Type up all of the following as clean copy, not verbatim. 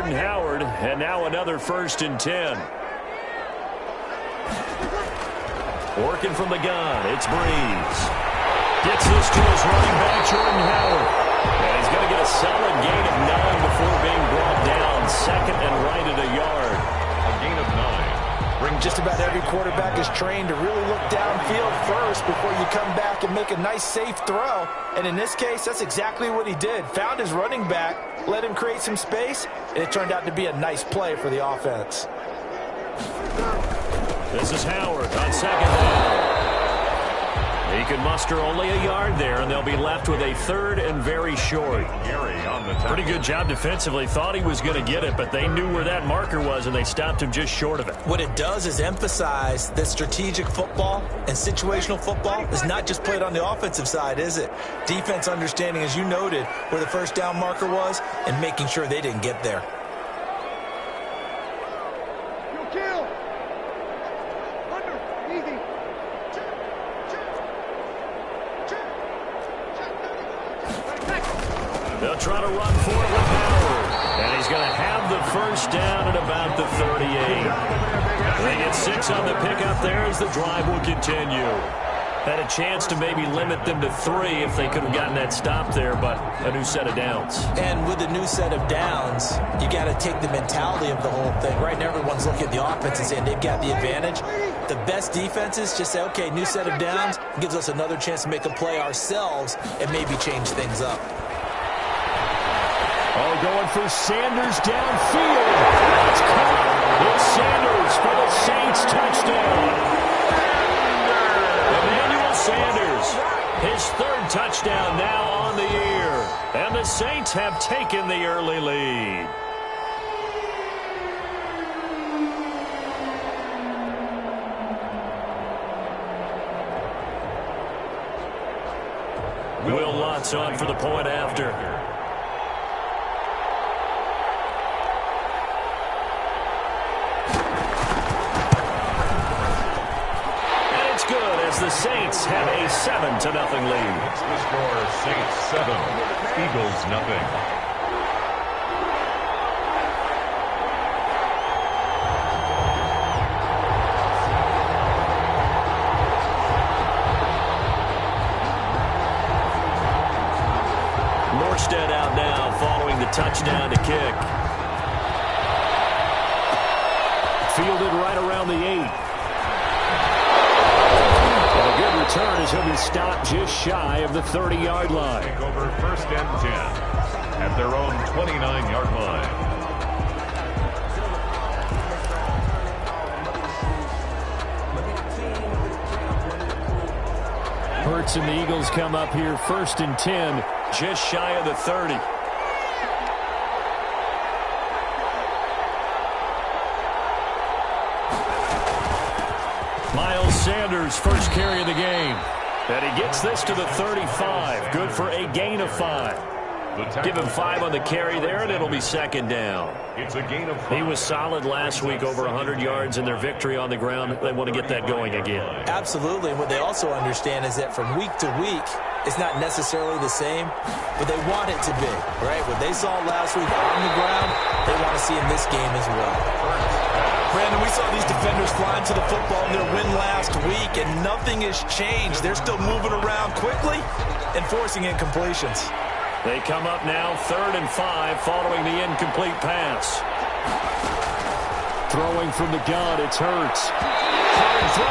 Jordan Howard, and now another 1st and 10. Working from the gun, it's Breeze. Gets this to his running back, Jordan Howard. And he's going to get a solid gain of 9 before being brought down. 2nd and right at a yard. A gain of 9. Just about every quarterback is trained to really look downfield first before you come back and make a nice, safe throw. And in this case, that's exactly what he did. Found his running back, let him create some space, and it turned out to be a nice play for the offense. This is Howard on 2nd down. He can muster only a yard there, and they'll be left with a 3rd and very short. Pretty good job defensively. Thought he was going to get it, but they knew where that marker was, and they stopped him just short of it. What it does is emphasize that strategic football and situational football is not just played on the offensive side, is it? Defense understanding, as you noted, where the 1st down marker was and making sure they didn't get there. They'll try to run for it with Howard. And he's going to have the 1st down at about the 38. They get 6 on the pickup there as the drive will continue. Had a chance to maybe limit them to 3 if they could have gotten that stop there, but a new set of downs. And with a new set of downs, you got to take the mentality of the whole thing. Right now, everyone's looking at the offense and saying they've got the advantage. The best defenses just say, okay, new set of downs gives us another chance to make a play ourselves and maybe change things up. Oh, going for Sanders downfield. It's caught. It's Sanders for the Saints touchdown. Emmanuel Sanders, his 3rd touchdown now on the year. And the Saints have taken the early lead. Will Lutz on for the point after. The Saints have a 7-0 lead. It's the score, Saints 7, Eagles nothing. Morstead out now following the touchdown to kick. Fielded right around the 8. A good return as he'll be stopped just shy of the 30-yard line. Take over 1st and 10 at their own 29-yard line. Hurts and the Eagles come up here 1st and 10, just shy of the 30. Sanders, 1st carry of the game. And he gets this to the 35. Good for a gain of 5. Give him 5 on the carry there, and it'll be 2nd down. It's a gain of 5. He was solid last week, over 100 yards in their victory on the ground. They want to get that going again. Absolutely. And what they also understand is that from week to week, it's not necessarily the same, but they want it to be, right? What they saw last week on the ground, they want to see in this game as well. Brandon, we saw these defenders flying to the football in their win last week, and nothing has changed. They're still moving around quickly and forcing incompletions. They come up now 3rd and 5 following the incomplete pass. Throwing from the gun, it's Hurts. Hard throw,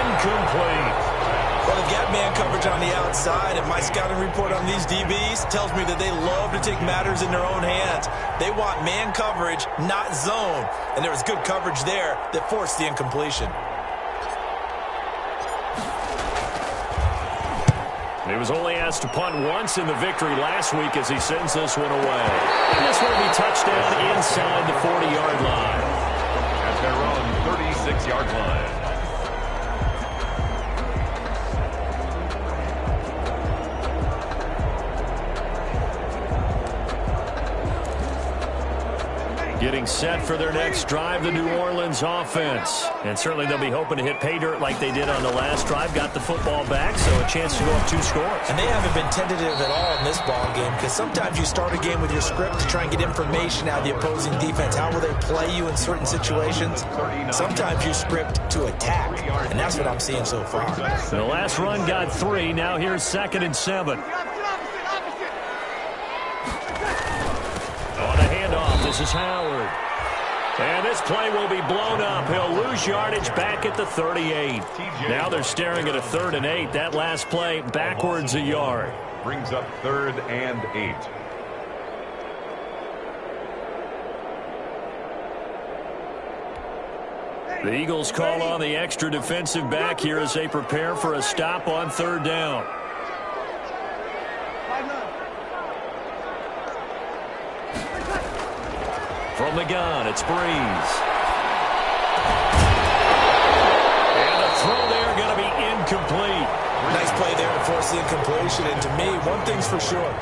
incomplete. Well, they've got man coverage on the outside, and my scouting report on these DBs tells me that they love to take matters in their own hands. They want man coverage, not zone, and there was good coverage there that forced the incompletion. He was only asked to punt once in the victory last week as he sends this one away. And this will be touchdown inside the 40-yard line. At their own 36-yard line. Getting set for their next drive, the New Orleans offense. And certainly they'll be hoping to hit pay dirt like they did on the last drive. Got the football back, so a chance to go up 2 scores. And they haven't been tentative at all in this ball game, because sometimes you start a game with your script to try and get information out of the opposing defense. How will they play you in certain situations? Sometimes you script to attack, and that's what I'm seeing so far. The last run got 3. Now here's 2nd and 7. On a handoff, this is Howard. And this play will be blown up. He'll lose yardage back at the 38. Now they're staring at a 3rd and 8. That last play backwards a yard. Brings up 3rd and 8. The Eagles call on the extra defensive back here as they prepare for a stop on 3rd down. From the gun, it's Breeze. And the throw there going to be incomplete. Nice play there to force the incompletion. And to me, one thing's for sure.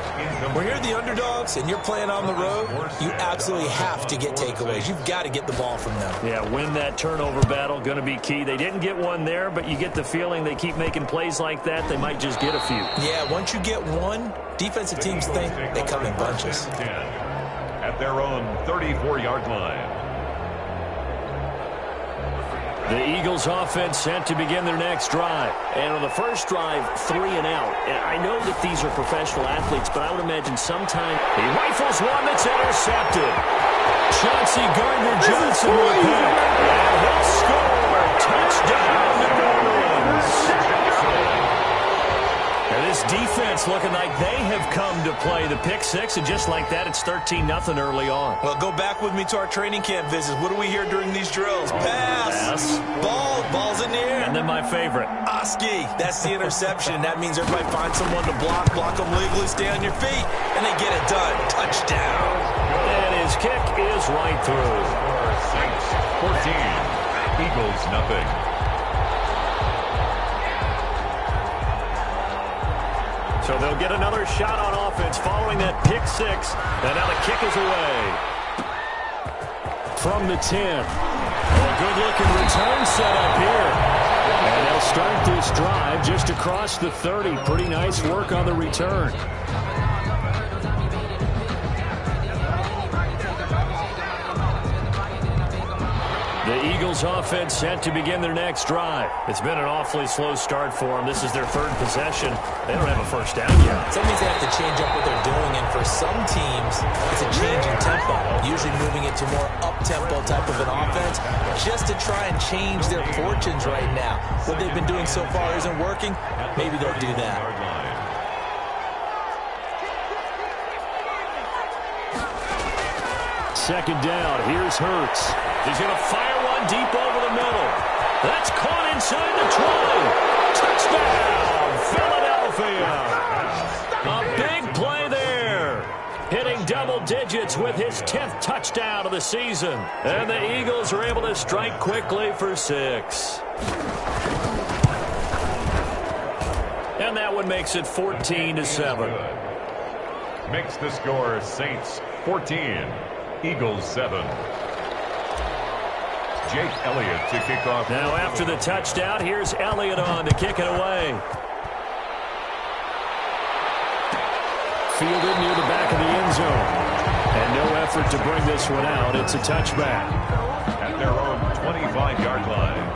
When you're the underdogs and you're playing on the road, you absolutely have to get takeaways. You've got to get the ball from them. Yeah, win that turnover battle, going to be key. They didn't get one there, but you get the feeling they keep making plays like that, they might just get a few. Yeah, once you get one, defensive teams think they come in bunches. At their own 34-yard line. The Eagles offense set to begin their next drive. And on the first drive, 3 and out. And I know that these are professional athletes, but I would imagine sometime he rifles one that's intercepted. Chauncey Gardner-Johnson with a pick. And he'll score. Touchdown, New Orleans. And this defense looking like they have come to play the pick 6, and just like that, it's 13-0 early on. Well, go back with me to our training camp visits. What do we hear during these drills? Pass. Ball's in the air. And then my favorite. Oski. That's the interception. That means everybody finds someone to block them legally, stay on your feet, and they get it done. Touchdown. And his kick is right through. 14. Eagles, nothing. So they'll get another shot on offense following that pick 6. And now the kick is away. From the 10. A good-looking return set up here. And they'll start this drive just across the 30. Pretty nice work on the return. The Eagles offense set to begin their next drive. It's been an awfully slow start for them. This is their 3rd possession. They don't have a first down yet. Some means they have to change up what they're doing, and for some teams, it's a change in tempo, usually moving it to more up-tempo type of an offense, just to try and change their fortunes right now. What they've been doing so far isn't working. Maybe they'll do that. 2nd down. Here's Hurts. He's going to fire one deep over the middle. That's caught inside the 20. Touchdown, Philadelphia. A big play there. Hitting double digits with his 10th touchdown of the season. And the Eagles are able to strike quickly for 6. And that one makes it 14-7. Makes the score Saints 14. Eagles 7. Jake Elliott to kick off. Now after the touchdown, here's Elliott on to kick it away. Fielded near the back of the end zone. And no effort to bring this one out. It's a touchback. At their own 25-yard line.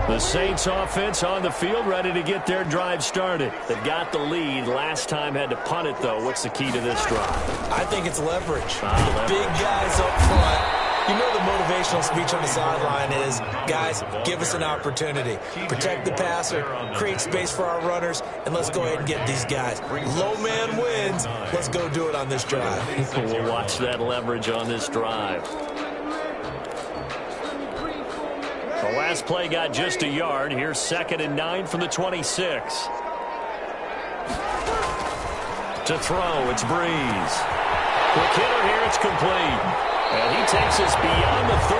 The Saints offense on the field, ready to get their drive started. They've got the lead. Last time had to punt it, though. What's the key to this drive? I think it's leverage. Leverage. Big guys up front. You know the motivational speech on the sideline is, guys, give us an opportunity. Protect the passer, create space for our runners, and let's go ahead and get these guys. Low man wins. Let's go do it on this drive. We'll watch that leverage on this drive. The last play got just a yard. Here's 2nd and 9 from the 26. To throw, it's Breeze. Quick hitter here, it's complete. And he takes us beyond the 35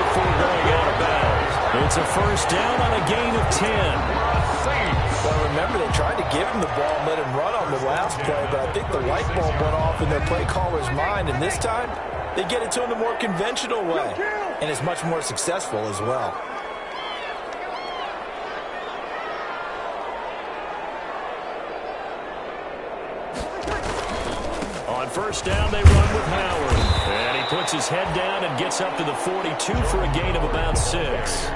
before going out of bounds. It's a first down on a gain of 10. Well, remember, they tried to give him the ball and let him run on the last play, but I think the light bulb went off in their play caller's mind, and this time they get it to him the more conventional way, and it's much more successful as well. On first down, they run with Howard. And he puts his head down and gets up to the 42 for a gain of about 6.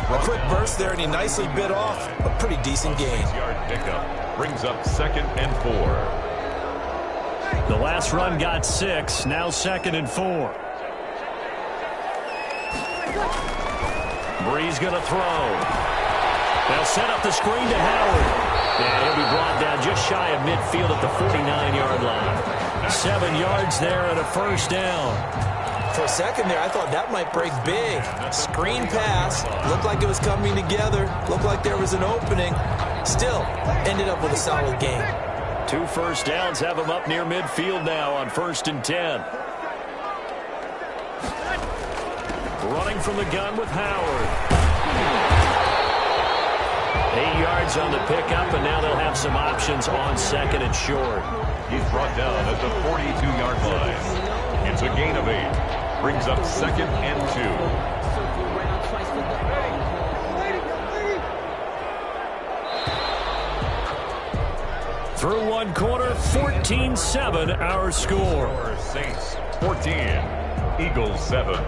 A quick burst there, and he nicely bit off a pretty decent gain. Yard pickup brings up 2nd and 4. The last run got 6, now 2nd and 4. Breeze going to throw. They'll set up the screen to Howard. And he'll be brought down just shy of midfield at the 49-yard line. 7 yards there and a first down. For a second there, I thought that might break big. Screen pass. Looked like it was coming together. Looked like there was an opening. Still, ended up with a solid gain. 2 first downs have him up near midfield now on 1st and 10. Running from the gun with Howard. 8 yards on the pickup, and now they'll have some options on 2nd and short. He's brought down at the 42-yard line. It's a gain of 8. Brings up 2nd and 2. Through one quarter, 14-7 our score. Saints 14, Eagles 7.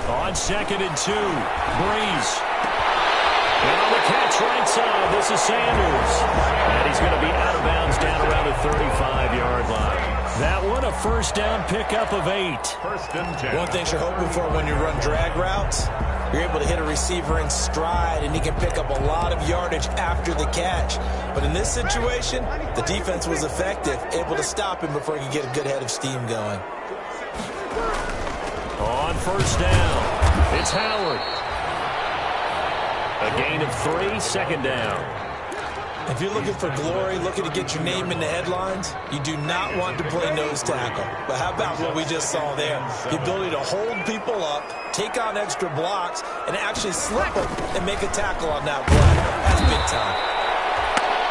On 2nd and 2, Breeze. And on the catch right side, this is Sanders. And he's going to be out of bounds down around the 35-yard line. That one, a first down pickup of 8. 1st and 10. One thing you're hoping for when you run drag routes, you're able to hit a receiver in stride, and he can pick up a lot of yardage after the catch. But in this situation, the defense was effective, able to stop him before he could get a good head of steam going. On first down, it's Howard. A gain of 3, 2nd down. If you're looking for glory, looking to get your name in the headlines, you do not want to play nose tackle. But how about what we just saw there? The ability to hold people up, take on extra blocks, and actually slip them and make a tackle on that play. That's big time.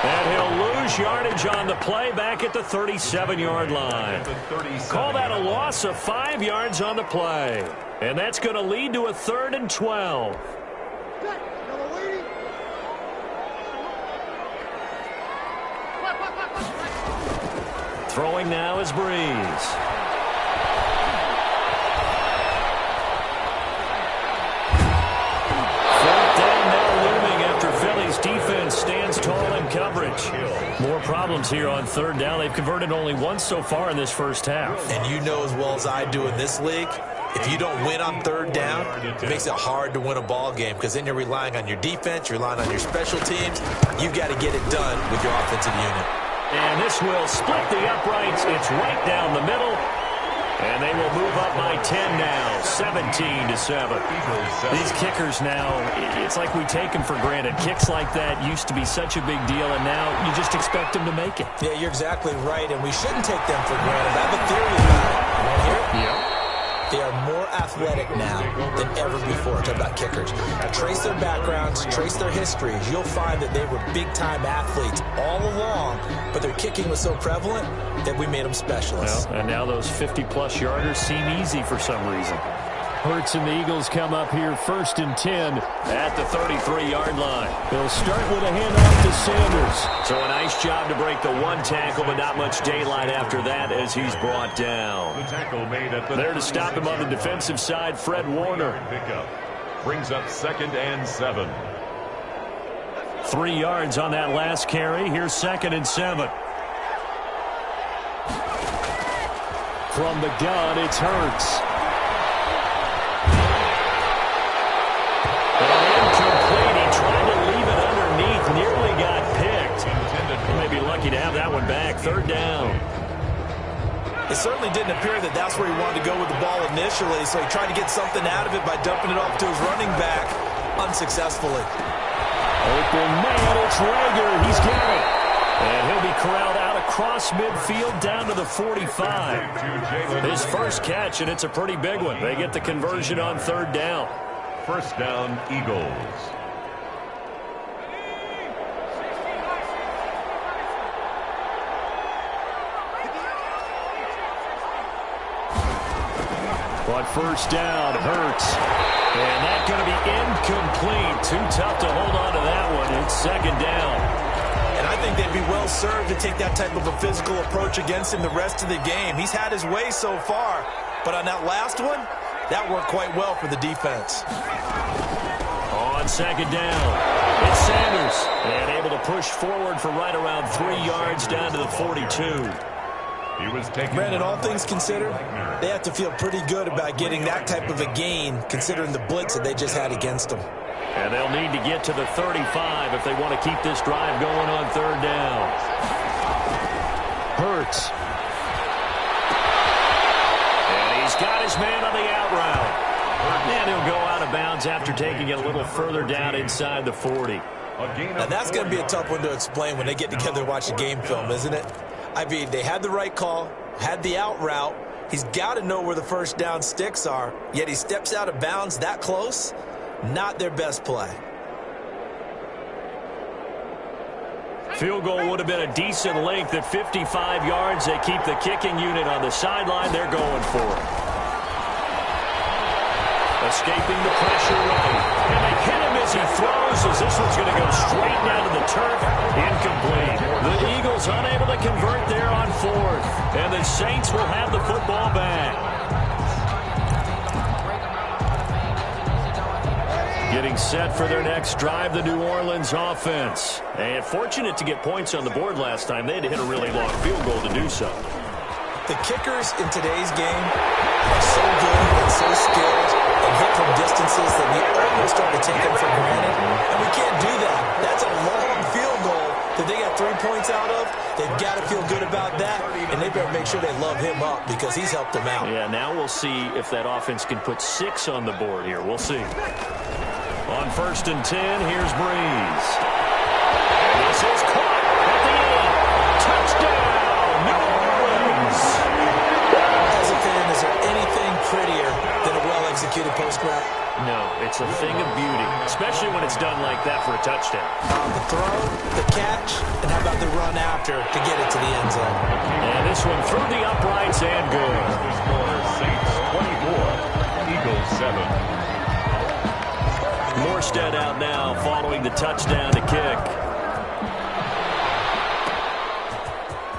And he'll lose yardage on the play back at the 37-yard line. Call that a loss of 5 yards on the play. And that's going to lead to a 3rd and 12. Throwing now is Breeze. Defense stands tall in coverage. More problems here on 3rd down. They've converted only once so far in this first half. And you know as well as I do in this league, if you don't win on 3rd down, it makes it hard to win a ball game because then you're relying on your defense, you're relying on your special teams. You've got to get it done with your offensive unit. And this will split the uprights. It's right down the middle. And they will move up by 10 now, 17-7. These kickers now, it's like we take them for granted. Kicks like that used to be such a big deal, and now you just expect them to make it. Yeah, you're exactly right, and we shouldn't take them for granted. I have a theory about it. You want to hear it? Yeah. They are more athletic now than ever before. Talk about kickers. Trace their backgrounds, trace their histories. You'll find that they were big-time athletes all along, but their kicking was so prevalent that we made them specialists. Well, and now those 50-plus yarders seem easy for some reason. Hurts and the Eagles come up here 1st and 10 at the 33-yard line. They'll start with a handoff to Sanders. So a nice job to break the one tackle, but not much daylight after that as he's brought down. The tackle made at the there to stop him on the defensive side, Fred Warner. Pickup brings up 2nd and 7. 3 yards on that last carry. Here's 2nd and 7. From the gun, it's Hurts. Incomplete. He tried to leave it underneath. Nearly got picked. He may be lucky to have that one back. 3rd down. It certainly didn't appear that that's where he wanted to go with the ball initially, so he tried to get something out of it by dumping it off to his running back unsuccessfully. Open man, it's Rager. He's got it. And he'll be corralled out across midfield down to the 45. His first catch, and it's a pretty big one. They get the conversion on third down. First down, Eagles. But first down, Hurts. And that's going to be incomplete. Too tough to hold on to that one. It's second down. And I think they'd be well served to take that type of a physical approach against him the rest of the game. He's had his way so far, but on that last one, that worked quite well for the defense. On second down, it's Sanders. And able to push forward for right around 3 yards down to the 42. He was taking Brandon, all things considered, they have to feel pretty good about getting that type of a gain, considering the blitz that they just had against them. And they'll need to get to the 35 if they want to keep this drive going on third down. Hurts. And he's got his man on the out route. And he'll go out of bounds after taking it a little further down inside the 40. Now that's going to be a tough one to explain when they get together and watch the game film, isn't it? I mean, they had the right call, had the out route. He's got to know where the first down sticks are, yet he steps out of bounds that close. Not their best play. Field goal would have been a decent length at 55 yards. They keep the kicking unit on the sideline. They're going for it. Escaping the pressure right. And they hit him as he throws, as this one's going to go straight down to the turf. Incomplete. The Eagles unable to convert there on fourth. And the Saints will have the football back. Getting set for their next drive, the New Orleans offense. And fortunate to get points on the board last time. They had to hit a really long field goal to do so. The kickers in today's game are so good and so skilled and hit from distances that we almost start to take them for granted. And we can't do that. That's a long field goal that they got 3 points out of. They've got to feel good about that, and they better make sure they love him up because he's helped them out. Yeah, now we'll see if that offense can put 6 on the board here. We'll see. On first and 10, here's Breeze. And this is caught at the end. Touchdown, New Orleans. As a fan, is there anything prettier than a well-executed post route? No, it's a thing of beauty, especially when it's done like that for a touchdown. The throw, the catch, and how about the run after to get it to the end zone? And this one through the uprights and good. the score, Saints 24, Eagles 7. Morstead out now following the touchdown to kick.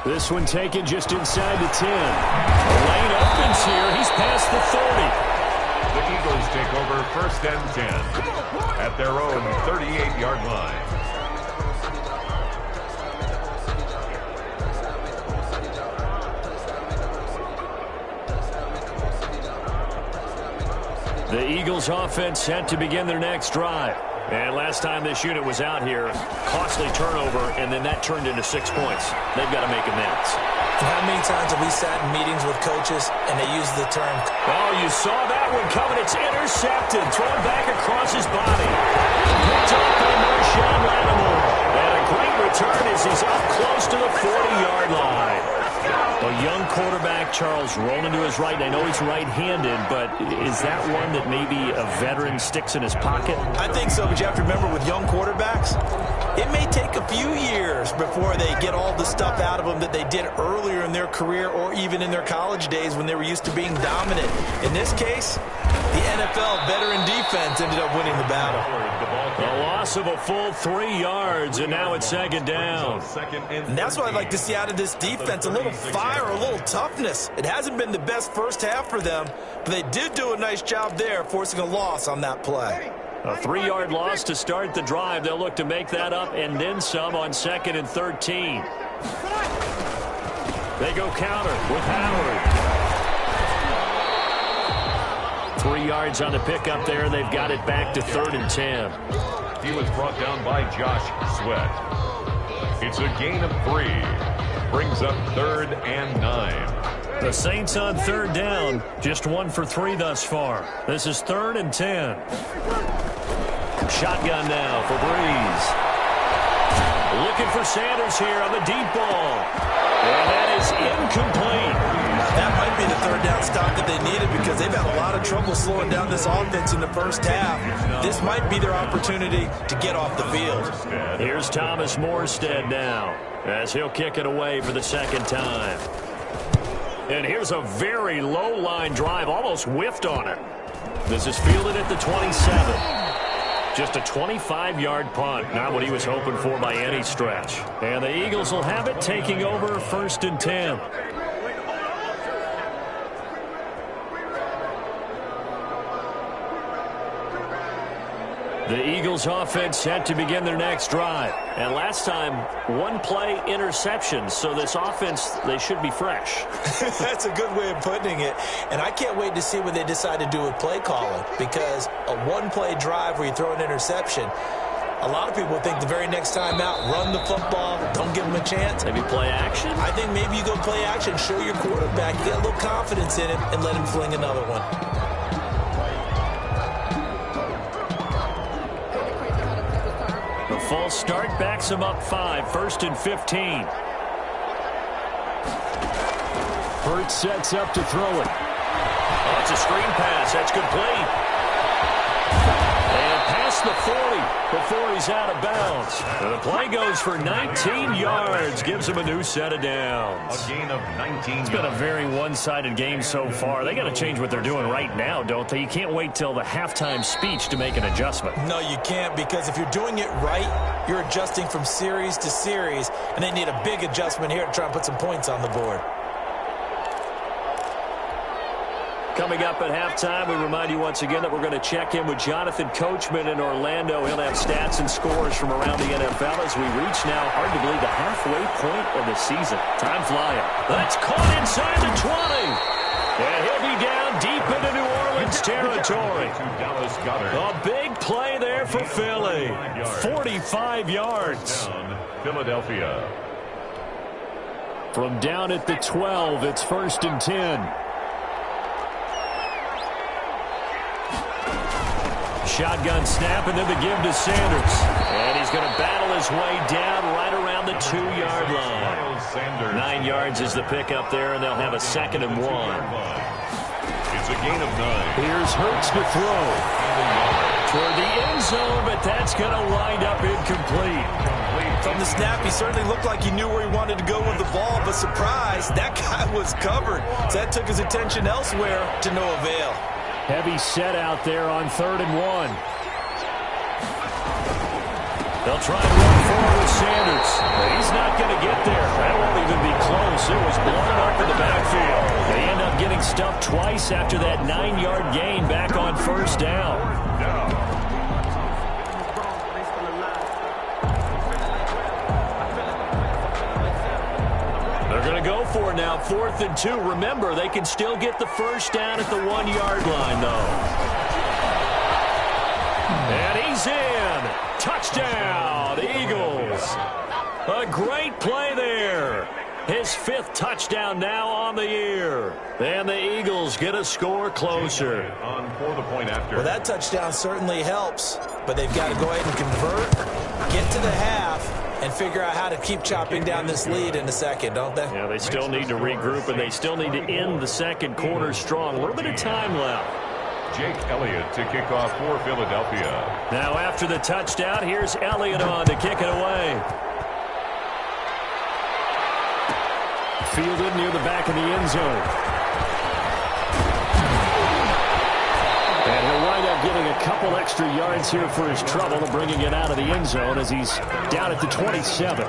This one taken just inside the 10. The lane opens here. He's past the 30. The Eagles take over first and 10 at their own 38-yard line. The Eagles offense set to begin their next drive. And last time this unit was out here, costly turnover, and then that turned into 6 points. They've got to make amends. And how many times have we sat in meetings with coaches and they use the term? Oh, you saw that one coming. It's intercepted. Thrown back across his body. Picked up by Marshawn Lattimore. And a great return as he's up close to the 40-yard line. A young quarterback, Charles, rolling to his right. And I know he's right-handed, but is that one that maybe a veteran sticks in his pocket? I think so, but you have to remember with young quarterbacks, it may take a few years before they get all the stuff out of them that they did earlier in their career or even in their college days when they were used to being dominant. In this case, the NFL veteran defense ended up winning the battle. A loss of a full 3 yards, and now it's second down. And that's what I'd like to see out of this defense, a little fire, a little toughness. It hasn't been the best first half for them, but they did do a nice job there, forcing a loss on that play. A 3-yard loss to start the drive. They'll look to make that up and then some on second and 13. They go counter with Howard. 3 yards on the pickup there. They've got it back to third and 10. He was brought down by Josh Sweat. It's a gain of 3. Brings up third and 9. The Saints on third down, just 1 for 3 thus far. This is 3rd and 10. Shotgun now for Breeze. Looking for Sanders here on the deep ball. And that is incomplete. That might be the third down stop that they needed because they've had a lot of trouble slowing down this offense in the first half. This might be their opportunity to get off the field. Here's Thomas Morstead now as he'll kick it away for the second time. And here's a very low-line drive, almost whiffed on it. This is fielded at the 27. Just a 25-yard punt, not what he was hoping for by any stretch. And the Eagles will have it, taking over 1st and 10. The Eagles offense set to begin their next drive. And last time, 1-play interception. So this offense, they should be fresh. That's a good way of putting it. And I can't wait to see what they decide to do with play calling. Because a 1-play drive where you throw an interception, a lot of people think the very next time out, run the football, don't give them a chance. Maybe play action? I think maybe you go play action, show your quarterback, get a little confidence in him, and let him fling another one. False start backs him up 5, 1st and 15. Hurts sets up to throw it. Oh, it's a screen pass. That's complete. And past the 40 before he's out of bounds. And the play goes for 19 yards. Gives him a new set of downs. A gain of 19 It's been a very one-sided game so far. They got to change what they're doing right now, don't they? You can't wait till the halftime speech to make an adjustment. No, you can't, because if you're doing it right, you're adjusting from series to series, and they need a big adjustment here to try and put some points on the board. Coming up at halftime, we remind you once again that we're going to check in with Jonathan Coachman in Orlando. He'll have stats and scores from around the NFL as we reach now, hard to believe, the halfway point of the season. Time flying. That's caught inside the 20. And he'll be down deep into New Orleans territory. A big play there for Philly. 45 yards. Philadelphia. From down at the 12, it's 1st and 10. Shotgun snap, and then the give to Sanders. And he's going to battle his way down right around the 2-yard line. 9 yards is the pickup there, and they'll have a 2nd and 1. It's a gain of 9. Here's Hurts to throw. Toward the end zone, but that's going to wind up incomplete. From the snap, he certainly looked like he knew where he wanted to go with the ball, but surprise, that guy was covered. So that took his attention elsewhere to no avail. Heavy set out there on 3rd and 1. They'll try and run forward with Sanders. But he's not going to get there. That won't even be close. It was blown up in the backfield. They end up getting stuffed twice after that 9-yard gain back on 1st down. They're going to go for it now, 4th and 2. Remember, they can still get the 1st down at the 1-yard line, though. And he's in. Touchdown, Eagles. A great play there. His 5th touchdown now on the year. And the Eagles get a score closer. On for the point after. Well, that touchdown certainly helps, but they've got to go ahead and convert, get to the half, and figure out how to keep chopping down this lead in the second, don't they? Yeah, they still need to regroup, and they still need to end the second quarter strong. A little bit of time left. Jake Elliott to kick off for Philadelphia. Now after the touchdown, here's Elliott on to kick it away. Fielded near the back of the end zone. And he'll wind up getting a couple extra yards here for his trouble and bringing it out of the end zone as he's down at the 27.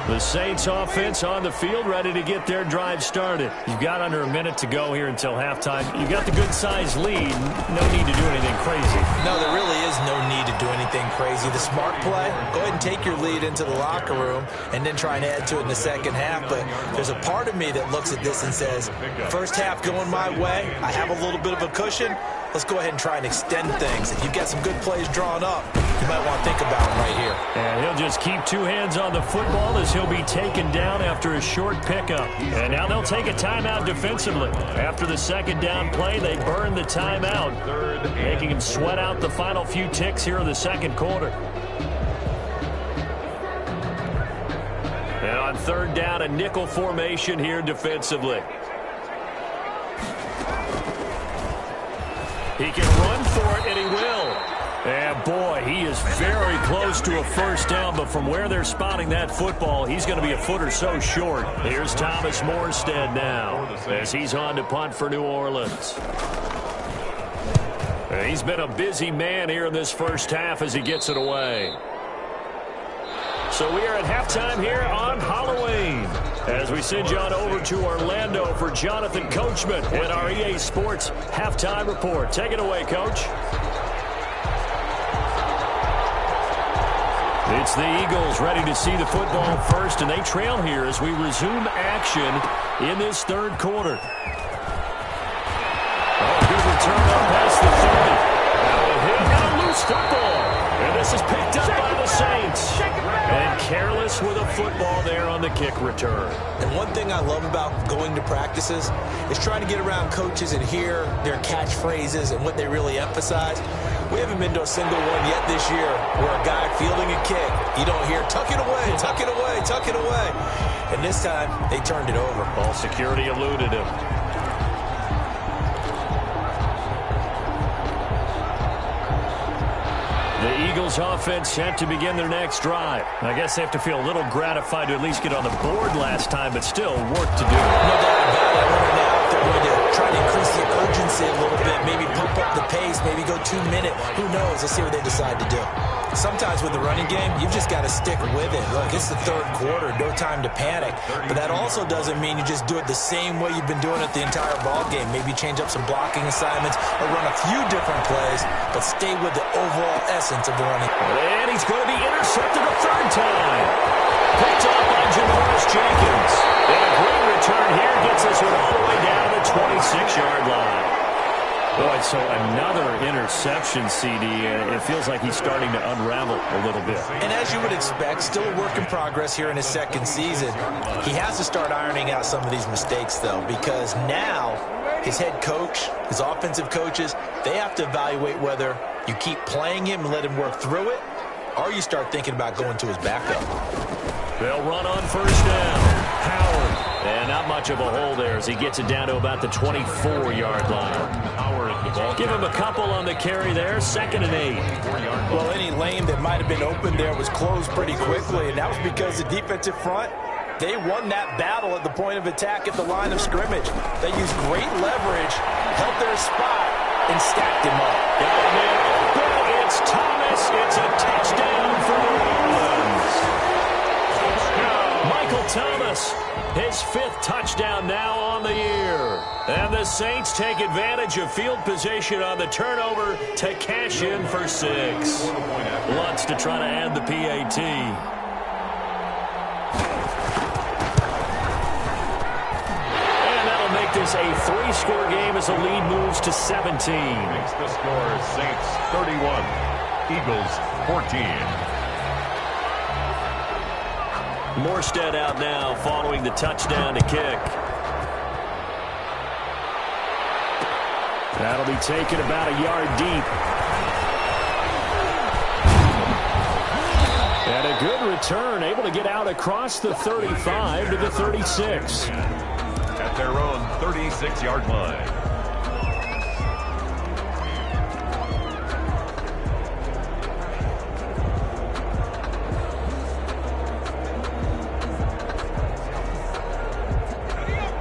The Saints offense on the field, ready to get their drive started. You've got under a minute to go here until halftime. You've got the good-sized lead. No need to do anything crazy. No, there really is no need to do anything crazy. The smart play, go ahead and take your lead into the locker room and then try and add to it in the second half. But there's a part of me that looks at this and says, first half going my way, I have a little bit of a cushion. Let's go ahead and try and extend things. If you've got some good plays drawn up, you might want to think about them right here. And he'll just keep two hands on the football as he'll be taken down after a short pickup. And now they'll take a timeout defensively. After the second down play, they burn the timeout, making him sweat out the final few ticks here in the second quarter. And on third down, a nickel formation here defensively. He can run for it, and he will. And, boy, he is very close to a first down, but from where they're spotting that football, he's going to be a foot or so short. Here's Thomas Morstead now as he's on to punt for New Orleans. And he's been a busy man here in this first half as he gets it away. So we are at halftime here on Halloween as we send you on over to Orlando for Jonathan Coachman and our EA Sports Halftime Report. Take it away, Coach. It's the Eagles ready to see the football first, and they trail here as we resume action in this third quarter. Oh, good return up past the 30. Now a loose football, and this is picked up by the Saints. And careless with a football there on the kick return. And one thing I love about going to practices is trying to get around coaches and hear their catchphrases and what they really emphasize. We haven't been to a single one yet this year where a guy fielding a kick, you don't hear, tuck it away, tuck it away, tuck it away. And this time, they turned it over. Ball security eluded him. The Eagles offense set to begin their next drive. I guess they have to feel a little gratified to at least get on the board last time, but still work to do. No doubt about it. I wonder now if they're going to try to increase the urgency a little bit, maybe pump up the pace, maybe go 2 minute. Who knows? Let's see what they decide to do. Sometimes with the running game, you've just got to stick with it. Look, it's the third quarter, no time to panic. But that also doesn't mean you just do it the same way you've been doing it the entire ball game. Maybe change up some blocking assignments or run a few different plays, but stay with the overall essence of the running. And he's going to be intercepted a third time. Picked up by Janoris Jenkins. And a great return here gets us all the way down to the 26-yard line. Boy, so another interception, CD. It feels like he's starting to unravel a little bit. And as you would expect, still a work in progress here in his second season. He has to start ironing out some of these mistakes, though, because now his head coach, his offensive coaches, they have to evaluate whether you keep playing him and let him work through it, or you start thinking about going to his backup. They'll run on first down. Howard. And not much of a hole there as he gets it down to about the 24-yard line. Howard at the ball. Give him a couple on the carry there. 2nd and 8. Well, any lane that might have been open there was closed pretty quickly, and that was because the defensive front, they won that battle at the point of attack at the line of scrimmage. They used great leverage, held their spot, and stacked him up. It's Thomas. It's a touchdown for New Orleans. Michael Thomas, his 5th touchdown now on the year. And the Saints take advantage of field position on the turnover to cash in for 6. Lutz to try to add the PAT. And that'll make this a 3-score game as the lead moves to 17. Makes the score Saints 31, Eagles 14. Morstead out now following the touchdown to kick. That'll be taken about a yard deep. And a good return, able to get out across the 35 to the 36. At their own 36-yard line.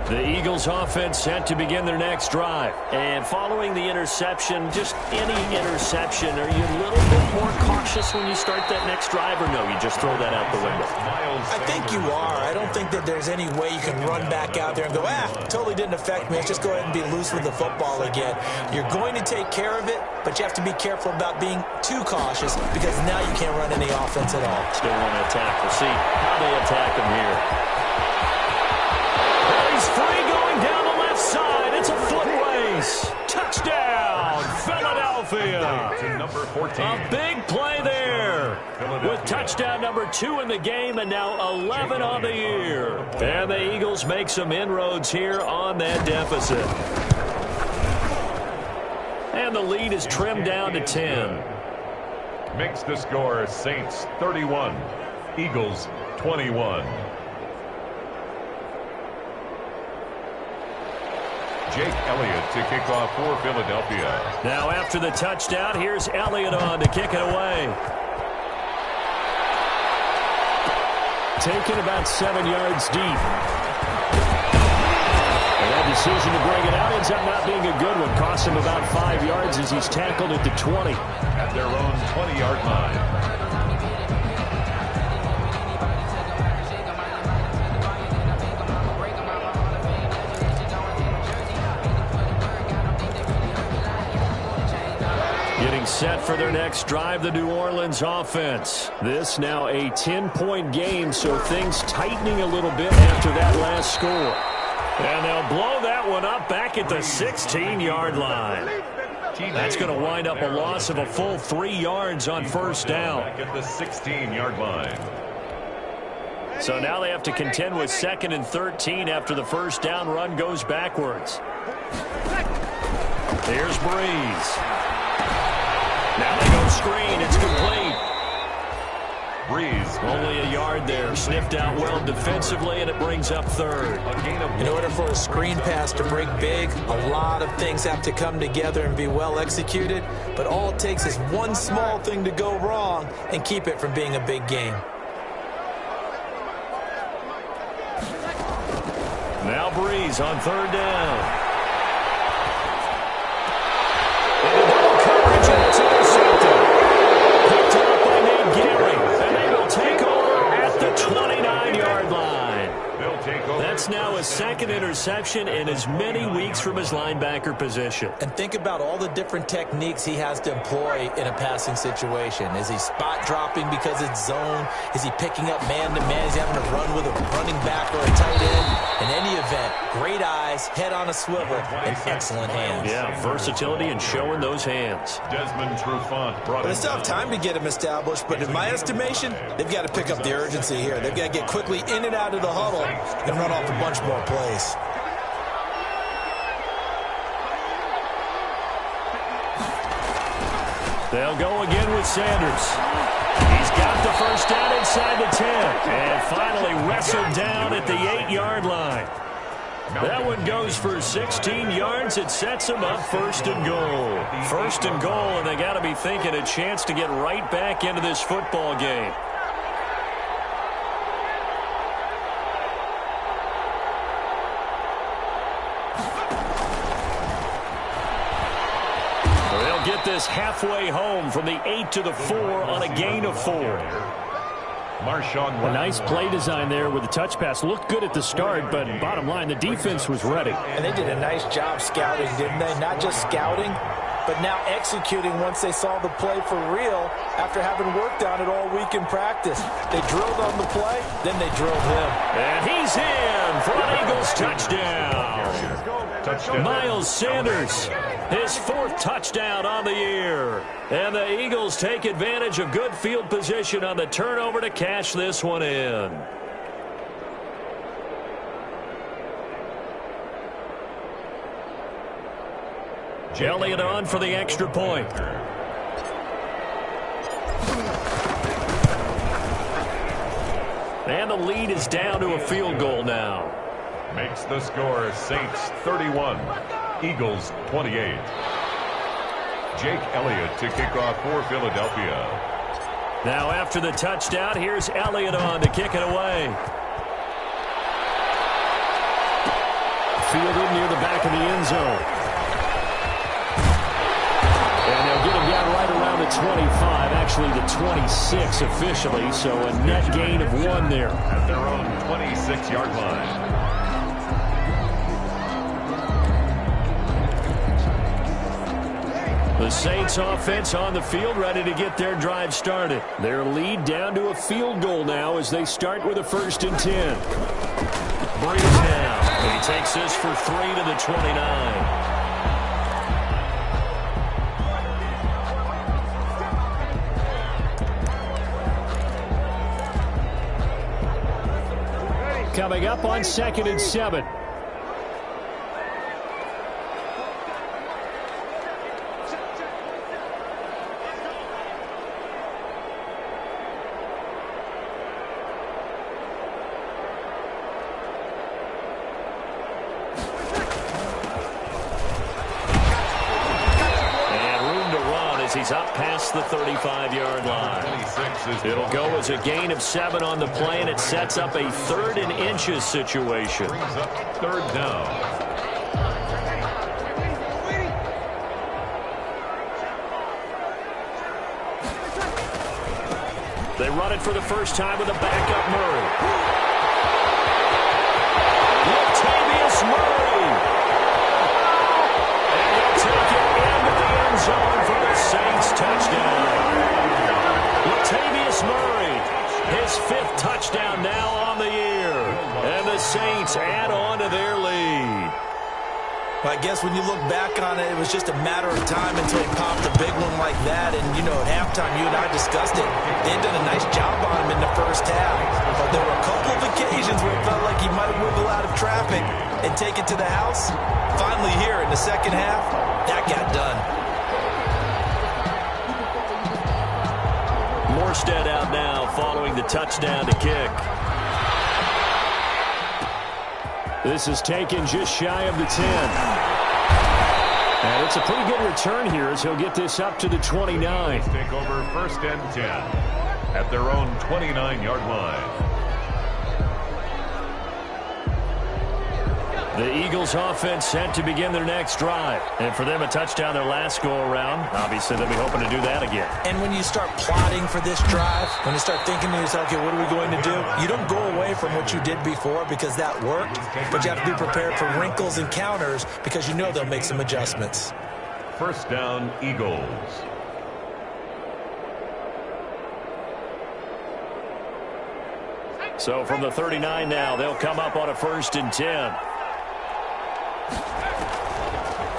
The Eagles offense set to begin their next drive. And following the interception, just any interception, are you a little bit more cautious when you start that next drive, or no, you just throw that out the window? I think you are. I don't think that there's any way you can run back out there and go, totally didn't affect me. Let's just go ahead and be loose with the football again. You're going to take care of it, but you have to be careful about being too cautious because now you can't run any offense at all. Still want to attack. We'll see how they attack him here. He's free going down the left side. It's a foot race. Touchdown, Philadelphia. Number 14. A big play there with touchdown number 2 in the game and now 11 on the year. And the Eagles make some inroads here on that deficit. And the lead is trimmed down to 10. Makes the score Saints 31, Eagles 21. Jake Elliott to kick off for Philadelphia. Now after the touchdown, here's Elliott on to kick it away. Taken about 7 yards deep. And that decision to bring it out ends up not being a good one. Costs him about 5 yards as he's tackled at the 20. At their own 20-yard line. Getting set for their next drive, the New Orleans offense. This now a 10-point game, so things tightening a little bit after that last score. And they'll blow that one up back at the 16-yard line. That's going to wind up a loss of a full 3 yards on first down. Back at the 16-yard line. So now they have to contend with 2nd and 13 after the first down run goes backwards. Here's Breeze. Now they go screen. It's complete. Breeze. Only a yard there. Sniffed out well defensively, and it brings up 3rd. In order for a screen pass to break big, a lot of things have to come together and be well executed. But all it takes is one small thing to go wrong and keep it from being a big game. Now Breeze on 3rd down. That's now his 2nd interception in as many weeks from his linebacker position. And think about all the different techniques he has to employ in a passing situation. Is he spot dropping because it's zone? Is he picking up man-to-man? Is he having to run with a running back or a tight end? In any event, great eyes, head on a swivel, and excellent hands. Yeah, versatility and showing those hands. Desmond Trufant brought But they still have time to get him established, but in my estimation, they've got to pick up the urgency here. They've got to get quickly in and out of the huddle and run off a bunch more plays. They'll go again with Sanders. He's got the first down inside the 10. And finally wrestled down at the 8-yard line. That one goes for 16 yards. It sets him up 1st and goal. 1st and goal, and they got to be thinking a chance to get right back into this football game. Get this halfway home from the 8 to the 4 on a gain of 4. Marshawn. A nice play design there with the touch pass. Looked good at the start, but bottom line, the defense was ready. And they did a nice job scouting, didn't they? Not just scouting, but now executing once they saw the play for real after having worked on it all week in practice. They drilled on the play, then they drilled him. And he's in for an Eagles touchdown. Miles Sanders, his 4th touchdown on the year. And the Eagles take advantage of good field position on the turnover to cash this one in. Elliott on for the extra point. And the lead is down to a field goal now. Makes the score Saints 31, Eagles 28. Jake Elliott to kick off for Philadelphia. Now after the touchdown, here's Elliott on to kick it away. fielded near the back of the end zone. And they'll get him down right around the 25, actually the 26 officially, so a net gain of 1 there. At their own 26-yard line. The Saints offense on the field, ready to get their drive started. Their lead down to a field goal now as they start with a 1st and 10. Breeze now. He takes this for 3 to the 29. Coming up on 2nd and 7. He's up past the 35-yard line. It'll go as a gain of 7 on the play, and it sets up a 3rd and inches situation. Brings up 3rd down. They run it for the first time with a backup Murray. Latavius Murray. And he'll take it into the end zone for the Saints touchdown. Latavius Murray, his 5th touchdown now on the year. And the Saints add on to their lead. Well, I guess when you look back on it, it was just a matter of time until he popped a big one like that. And, you know, at halftime, you and I discussed it. They had done a nice job on him in the first half. But there were a couple of occasions where it felt like he might wiggle out of traffic and take it to the house. Finally here in the second half, that got done. Morstead out now following the touchdown to kick. This is taken just shy of the 10. And it's a pretty good return here as he'll get this up to the 29. Take over 1st and 10 at their own 29-yard line. The Eagles offense set to begin their next drive. And for them, a touchdown their last go-around. Obviously, they'll be hoping to do that again. And when you start plotting for this drive, when you start thinking to yourself, okay, what are we going to do? You don't go away from what you did before because that worked, but you have to be prepared for wrinkles and counters because you know they'll make some adjustments. 1st down, Eagles. So from the 39 now, they'll come up on a 1st and 10.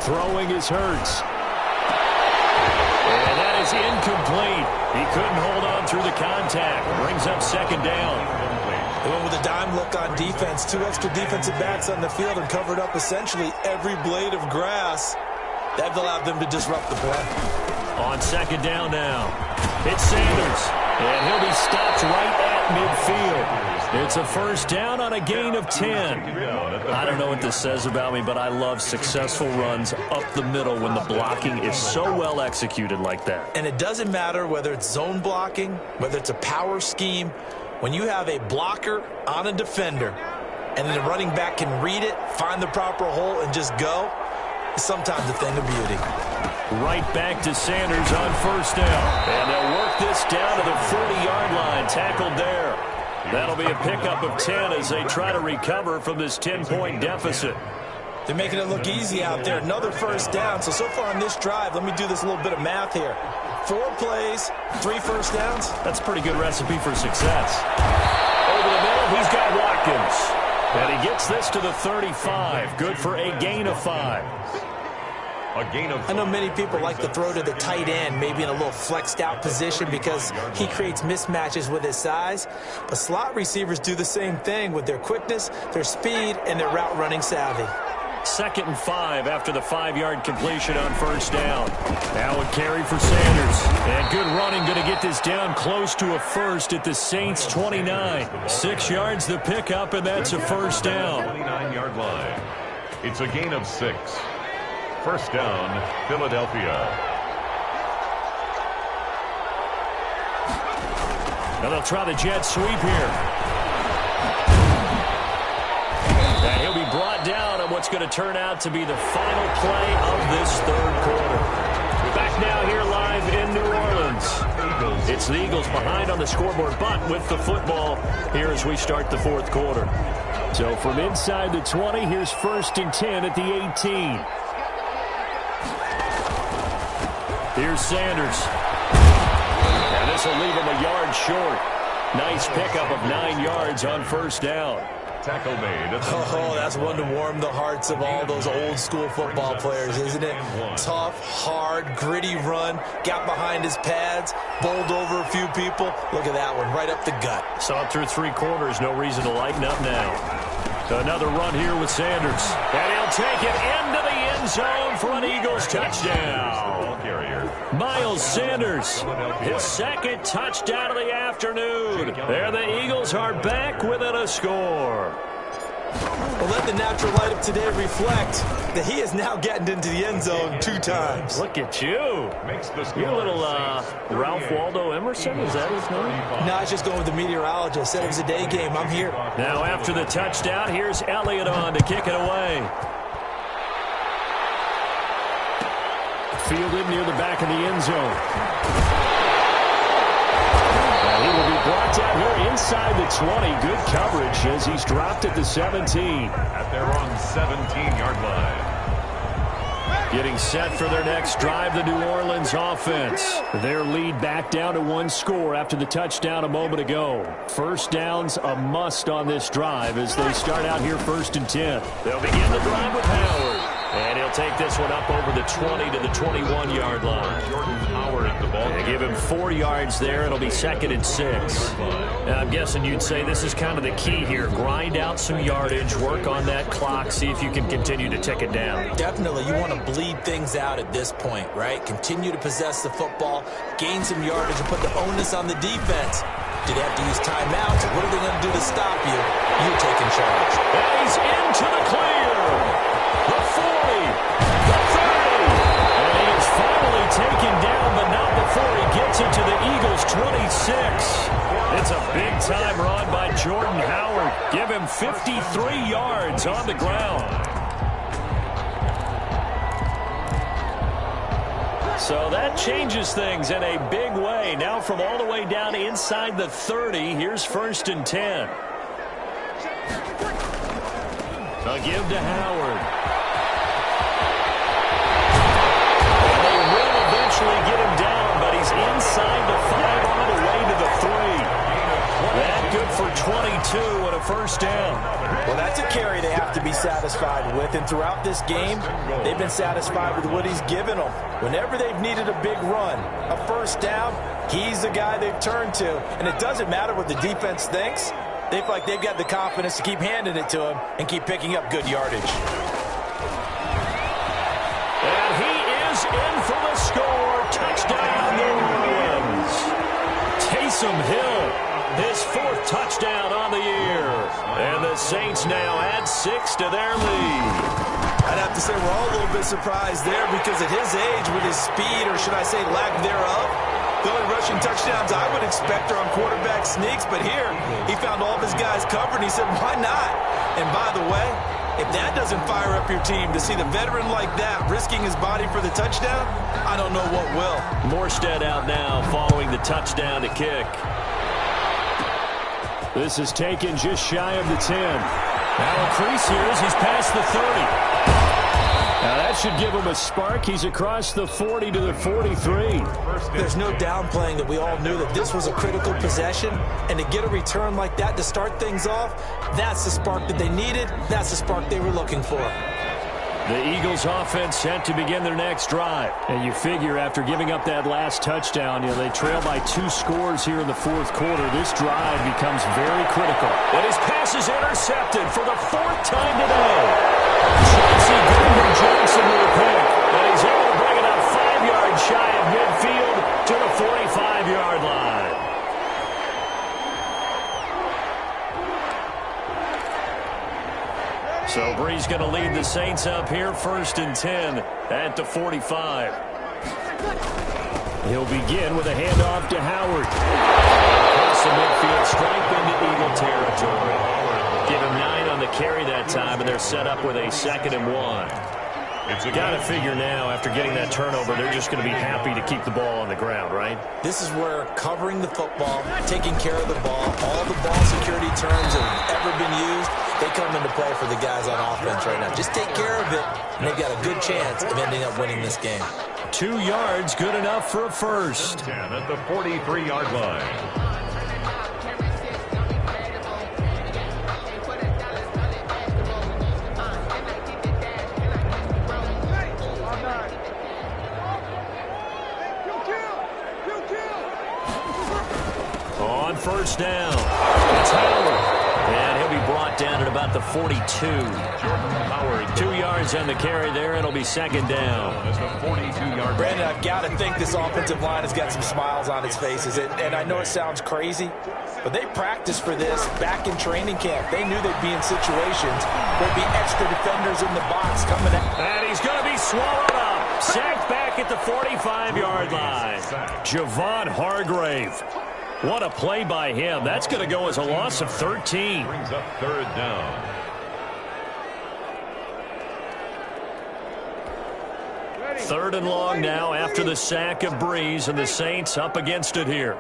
Throwing is Hurts. And that is incomplete. He couldn't hold on through the contact. Brings up 2nd down. They went with a dime look on defense. 2 extra defensive backs on the field and covered up essentially every blade of grass. That allowed them to disrupt the play. On 2nd down now, it's Sanders. And he'll be stopped right at midfield. It's a 1st down on a gain of 10. I don't know what this says about me, but I love successful runs up the middle when the blocking is so well executed like that. And it doesn't matter whether it's zone blocking, whether it's a power scheme. When you have a blocker on a defender and then the running back can read it, find the proper hole, and just go, it's sometimes a thing of beauty. Right back to Sanders on 1st down. And they'll work this down to the 40-yard line. Tackled there. That'll be a pickup of 10 as they try to recover from this 10-point deficit. They're making it look easy out there. Another 1st down. So far on this drive, let me do this little bit of math here. 4 plays, 3 1st downs. That's a pretty good recipe for success. Over the middle, he's got Watkins. And he gets this to the 35. Good for a gain of 5. I know many people like to throw to the tight end, maybe in a little flexed out position because he creates mismatches with his size. But slot receivers do the same thing with their quickness, their speed, and their route running savvy. 2nd and 5 after the 5-yard completion on 1st down. Now a carry for Sanders. And good running, going to get this down close to a 1st at the Saints 29. 6 yards the pickup, and that's a 1st down. 29-yard line. It's a gain of 6. 1st down, Philadelphia. Now they'll try the jet sweep here. And he'll be brought down on what's going to turn out to be the final play of this third quarter. Back now here live in New Orleans. It's the Eagles behind on the scoreboard, but with the football here as we start the fourth quarter. So from inside the 20, here's 1st and 10 at the 18. Here's Sanders. And this will leave him a yard short. Nice pickup of 9 yards on 1st down. Tackle made. Oh, that's one to warm the hearts of all those old school football players, isn't it? Tough, hard, gritty run. Got behind his pads, bowled over a few people. Look at that one, right up the gut. Saw it through 3 quarters. No reason to lighten up now. So another run here with Sanders. And he'll take it into the end zone for an Eagles touchdown. Miles Sanders, his 2nd touchdown of the afternoon. There the Eagles are back within a score. Well, let the natural light of today reflect that he is now getting into the end zone 2 times. Look at you. You're a little Ralph Waldo Emerson, is that his name? No, I was just going with the meteorologist. Said it was a day game. I'm here. Now after the touchdown, here's Elliott on to kick it away. Fielded near the back of the end zone. And he will be brought down here inside the 20. Good coverage as he's dropped at the 17. At their own 17-yard line. Getting set for their next drive, the New Orleans offense. Their lead back down to 1 score after the touchdown a moment ago. 1st downs a must on this drive as they start out here 1st and 10. They'll begin the drive with Howard. And he'll take this one up over the 20 to the 21-yard line. They give him 4 yards there. It'll be 2nd and 6. Now, I'm guessing you'd say this is kind of the key here. Grind out some yardage, work on that clock, see if you can continue to tick it down. Definitely. You want to bleed things out at this point, right? Continue to possess the football, gain some yardage, and put the onus on the defense. Do they have to use timeouts? What are they going to do to stop you? You're taking charge. And he's into the clear. The 40, the 30, and he is finally taken down, but not before he gets it to the Eagles' 26. It's a big-time run by Jordan Howard. Give him 53 yards on the ground. So that changes things in a big way. Now from all the way down inside the 30, here's 1st and 10. A give to Howard. Get him down, but he's inside the 5 on the way to the 3. That good for 22 and a 1st down. Well, that's a carry they have to be satisfied with, and throughout this game, they've been satisfied with what he's given them. Whenever they've needed a big run, a 1st down, he's the guy they've turned to, and it doesn't matter what the defense thinks. They feel like they've got the confidence to keep handing it to him and keep picking up good yardage. And he is in for the score. Touchdown, New Orleans. Taysom Hill, his 4th touchdown on the year. And the Saints now add 6 to their lead. I'd have to say we're all a little bit surprised there because at his age, with his speed, or should I say lack thereof, the only rushing touchdowns I would expect are on quarterback sneaks. But here, he found all of his guys covered, and he said, why not? And by the way, if that doesn't fire up your team to see the veteran like that risking his body for the touchdown, I don't know what will. Morstead out now following the touchdown to kick. This is taken just shy of the 10. Now a crease here as he's past the 30. Now that should give him a spark. He's across the 40 to the 43. There's no downplaying that we all knew that this was a critical possession, and to get a return like that to start things off, that's the spark that they needed. That's the spark they were looking for. The Eagles offense set to begin their next drive. And you figure after giving up that last touchdown, they trail by 2 scores here in the 4th quarter. This drive becomes very critical. And his pass is intercepted for the 4th time today. Chauncey Gardner-Johnson with a pick. And he's able to bring it up 5 yards shy of midfield to the 45-yard line. So Bree's going to lead the Saints up here, 1st and 10 at the 45. He'll begin with a handoff to Howard. Across the midfield, stripe into Eagle territory. Give him 9 on the the carry that time, and they're set up with a 2nd and 1. Got to figure now, after getting that turnover, they're just going to be happy to keep the ball on the ground, right? This is where covering the football, taking care of the ball, all the ball security terms that have ever been used, they come into play for the guys on offense right now. Just take care of it, and they've got a good chance of ending up winning this game. 2 yards, good enough for a first. 10 at the 43-yard line. On first down, it's Howard. And he'll be brought down at about the 42. Jordan Howard. 2 yards on the carry there. It'll be 2nd down. That's the 42-yard. Brandon, I've got to think this offensive line has got some smiles on its faces. And I know it sounds crazy, but they practiced for this back in training camp. They knew they'd be in situations where there'd be extra defenders in the box coming out. And he's going to be swallowed up. Sacked back at the 45-yard line. Javon Hargrave. What a play by him. That's going to go as a loss of 13. Brings up 3rd down. Third and long now after the sack of Breeze, and the Saints up against it here.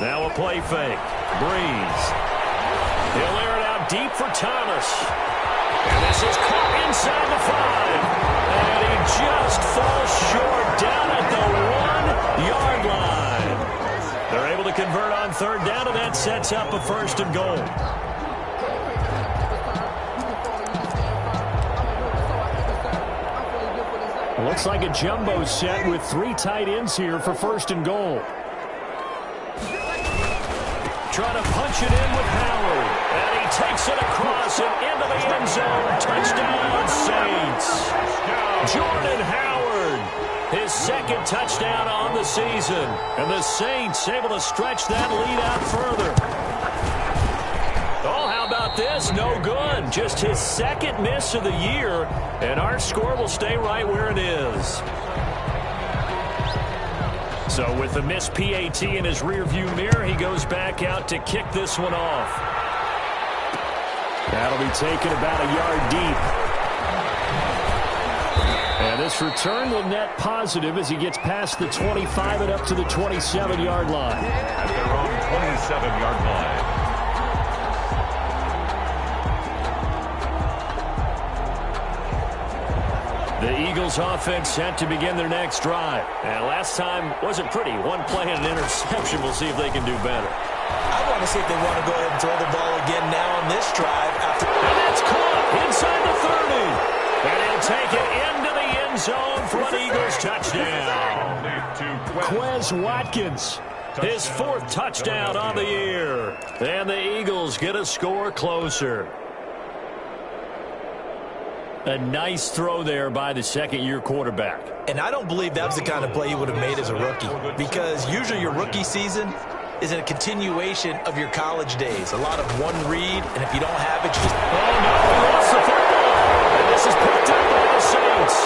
Now a play fake. Breeze. He'll air it out deep for Thomas. And this is caught inside the 5. And he just falls short down at the 1-yard line. They're able to convert on 3rd down, and that sets up a 1st and goal. Looks like a jumbo set with 3 tight ends here for 1st and goal. Trying to punch it in with Howard. And he takes it across and into the end zone. Touchdown, Saints. Jordan Howard, his 2nd touchdown on the season. And the Saints able to stretch that lead out further. Oh, how about this? No good. Just his 2nd miss of the year. And our score will stay right where it is. So with the missed PAT in his rearview mirror, he goes back out to kick this one off. That'll be taken about a yard deep. And this return will net positive as he gets past the 25 and up to the 27-yard line. At their own 27-yard line. The Eagles offense set to begin their next drive. And last time wasn't pretty. 1 play and an interception. We'll see if they can do better. I want to see if they want to go ahead and throw the ball again now on this drive. And that's caught inside the 30. And he'll take it into the end zone for an Eagles touchdown. Quez Watkins, his 4th touchdown on the year. And the Eagles get a score closer. A nice throw there by the 2nd-year quarterback. And I don't believe that was the kind of play he would have made as a rookie, because usually your rookie season is a continuation of your college days. A lot of one read, and if you don't have it, you just... Oh, no, he lost the football. And this is picked up by the Saints.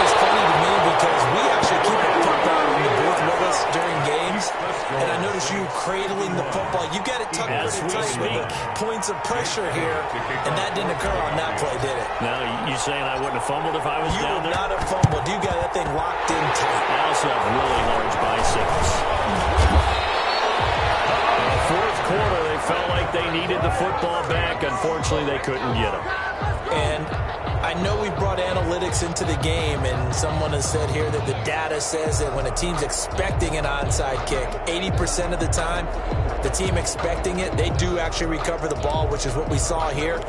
It's funny to me because we actually keep a football in the booth with us during games, and I notice you cradling the football. You got it tucked pretty tight with the points of pressure here, and that didn't occur on that play, did it? Now, you saying I wouldn't have fumbled if I was down there? You would not have fumbled. You got that thing locked in tight. I also have really large biceps. In the 4th quarter, they felt like they needed the football back. Unfortunately, they couldn't get it. And I know we brought analytics into the game, and someone has said here that the data says that when a team's expecting an onside kick, 80% of the time, the team expecting it, they do actually recover the ball, which is what we saw here.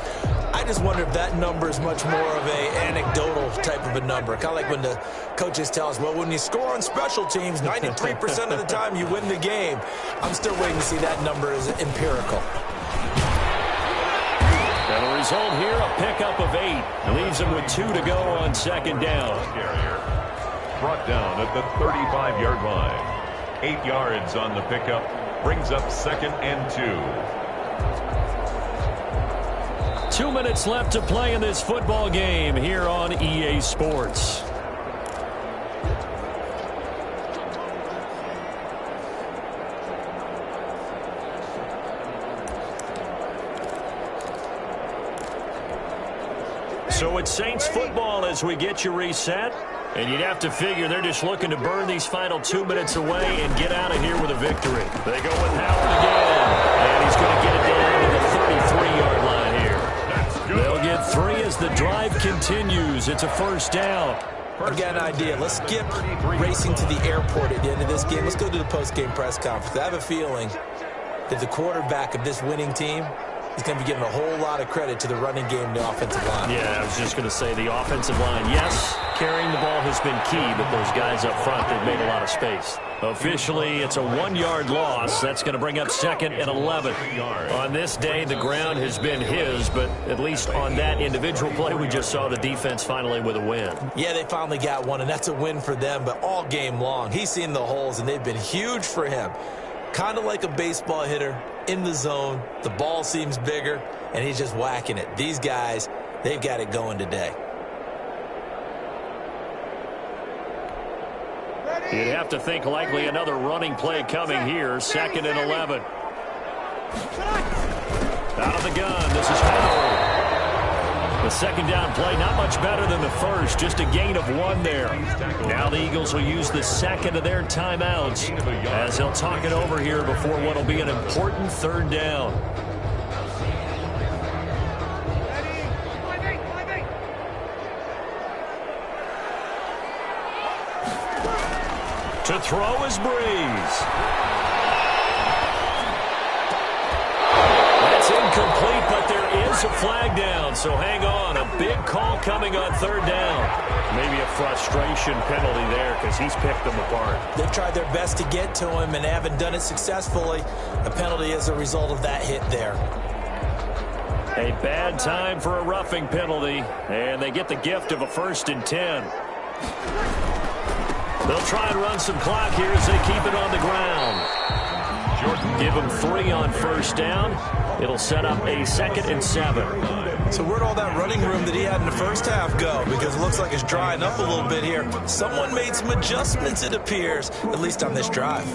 I just wonder if that number is much more of a anecdotal type of a number. Kind of like when the coaches tell us, well, when you score on special teams, 93% of the time you win the game. I'm still waiting to see that number as empirical. And the result here, a pickup of 8. Leaves him with 2 to go on 2nd down. Carrier brought down at the 35-yard line. 8 yards on the pickup. Brings up 2nd and 2. 2 minutes left to play in this football game here on EA Sports. So it's Saints football as we get you reset. And you'd have to figure they're just looking to burn these final 2 minutes away and get out of here with a victory. They go with Howard again. And he's going to get it down to the 33-yard line here. They'll get 3 as the drive continues. It's a first down. I've got an idea. Let's skip racing to the airport at the end of this game. Let's go to the post-game press conference. I have a feeling that the quarterback of this winning team is going to be giving a whole lot of credit to the running game and the offensive line. Yeah, I was just going to say the offensive line, yes, carrying the ball has been key, but those guys up front, they've made a lot of space. Officially, it's a 1-yard loss. That's going to bring up 2nd and 11. On this day, the ground has been his, but at least on that individual play, we just saw the defense finally with a win. Yeah, they finally got one, and that's a win for them, but all game long, he's seen the holes, and they've been huge for him. Kind of like a baseball hitter in the zone. The ball seems bigger, and he's just whacking it. These guys, they've got it going today. You'd have to think likely another running play coming here. 2nd and 11. Out of the gun. This is Howard. The second down play, not much better than the first. Just a gain of 1 there. Now the Eagles will use the second of their timeouts as they'll talk it over here before what will be an important 3rd down. To throw is Breeze. That's incomplete, but there is a flag down, so hang on. A big call coming on 3rd down. Maybe a frustration penalty there because he's picked them apart. They've tried their best to get to him and haven't done it successfully. A penalty is a result of that hit there. A bad time for a roughing penalty, and they get the gift of a 1st and 10. They'll try and run some clock here as they keep it on the ground. Give them 3 on 1st down. It'll set up a 2nd and 7. So where'd all that running room that he had in the first half go? Because it looks like it's drying up a little bit here. Someone made some adjustments, it appears, at least on this drive.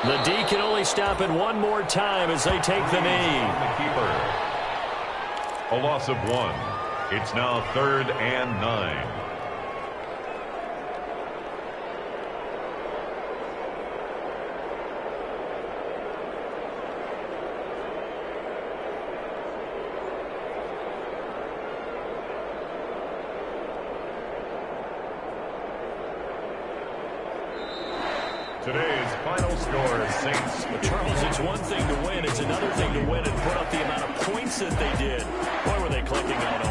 The D can only stop it 1 more time as they take the knee. A loss of 1. It's now 3rd and 9. Today's final score is Saints. But Charles, it's one thing to win. It's another thing to win and put up the amount of points that they did. Boy, were they clicking on